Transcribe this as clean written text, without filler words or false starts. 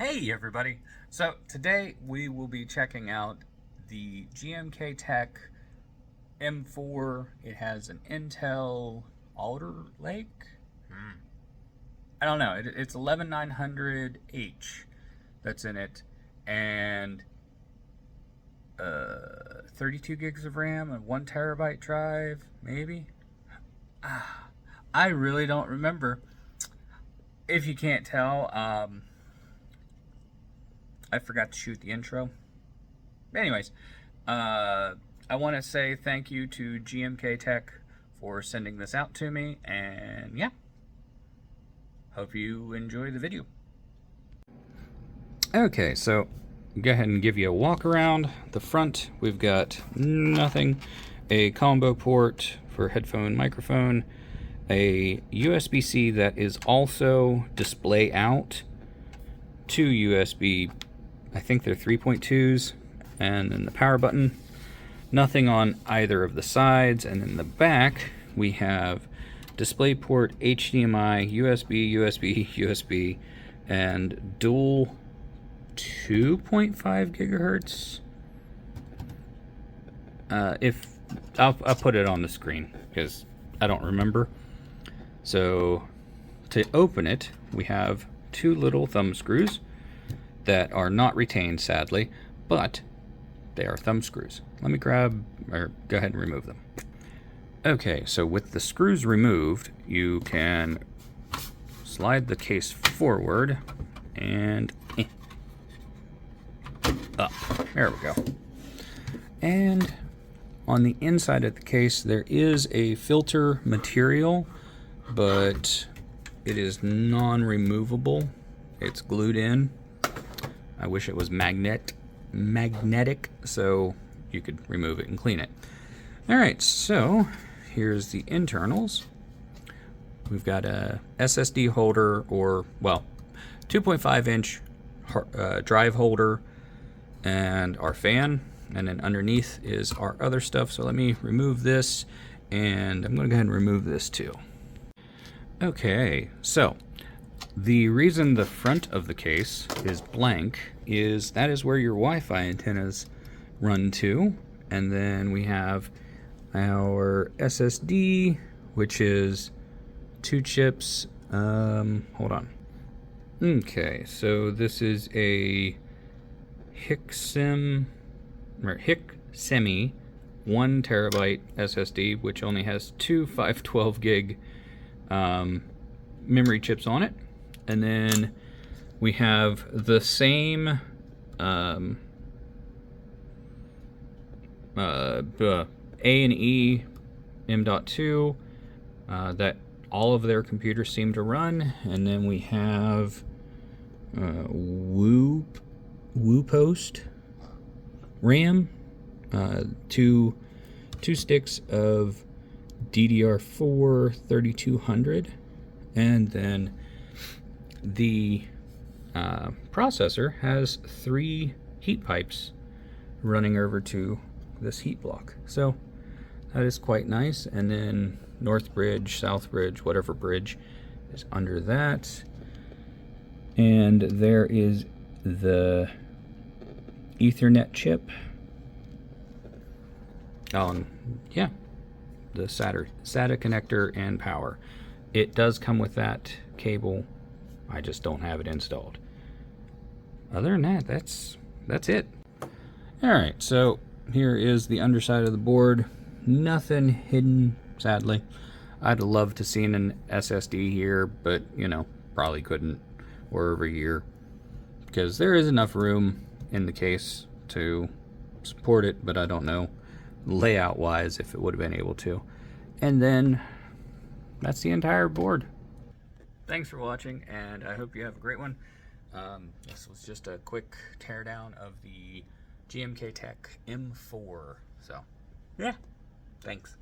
Hey everybody! So today we will be checking out the GMKtec M4. It has an Intel Alder Lake. I don't know. It's 11900H that's in it, and 32 gigs of RAM and 1 terabyte drive, maybe. I really don't remember. If you can't tell, I forgot to shoot the intro. Anyways, I want to say thank you to GMKtec for sending this out to me, and yeah, hope you enjoy the video. Okay, so go ahead and give you a walk around the front. We've got nothing, a combo port for headphone, microphone, a USB-C that is also display out, 2 USB, I think they're 3.2s, and then the power button. Nothing on either of the sides, and in the back we have DisplayPort, HDMI, USB, USB, USB, and dual 2.5 gigahertz. If I'll put it on the screen because I don't remember. So to open it, we have 2 little thumb screws that are not retained, sadly, but they are thumb screws. Let me go ahead and remove them. Okay, so with the screws removed, you can slide the case forward and up. There we go. And on the inside of the case, there is a filter material, but it is non-removable. It's glued in. I wish it was magnetic so you could remove it and clean it. Alright, so here's the internals. We've got a SSD holder, or, well, 2.5 inch drive holder, and our fan, and then underneath is our other stuff. So let me remove this, and I'm going to go ahead and remove this too. Okay, so the reason the front of the case is blank is that is where your Wi-Fi antennas run to, and then we have our SSD, which is 2 chips. Hold on. Okay, so this is a HickSemi 1 terabyte SSD, which only has 2 512 gig memory chips on it. And then we have the same A&E M.2 that all of their computers seem to run. And then we have WooPost RAM, 2 sticks of DDR4 3200, and then the processor has 3 heat pipes running over to this heat block. So that is quite nice. And then North Bridge, South Bridge, whatever bridge is under that. And there is the Ethernet chip. Yeah, the SATA connector and power. It does come with that cable. I just don't have it installed. Other than that, that's it. Alright, so here is the underside of the board. Nothing hidden, sadly. I'd love to see an SSD here, but, you know, probably couldn't, or over here, because there is enough room in the case to support it, but I don't know layout wise if it would have been able to. And then that's the entire board. Thanks for watching, and I hope you have a great one. This was just a quick teardown of the GMKtec M4. So, yeah, thanks.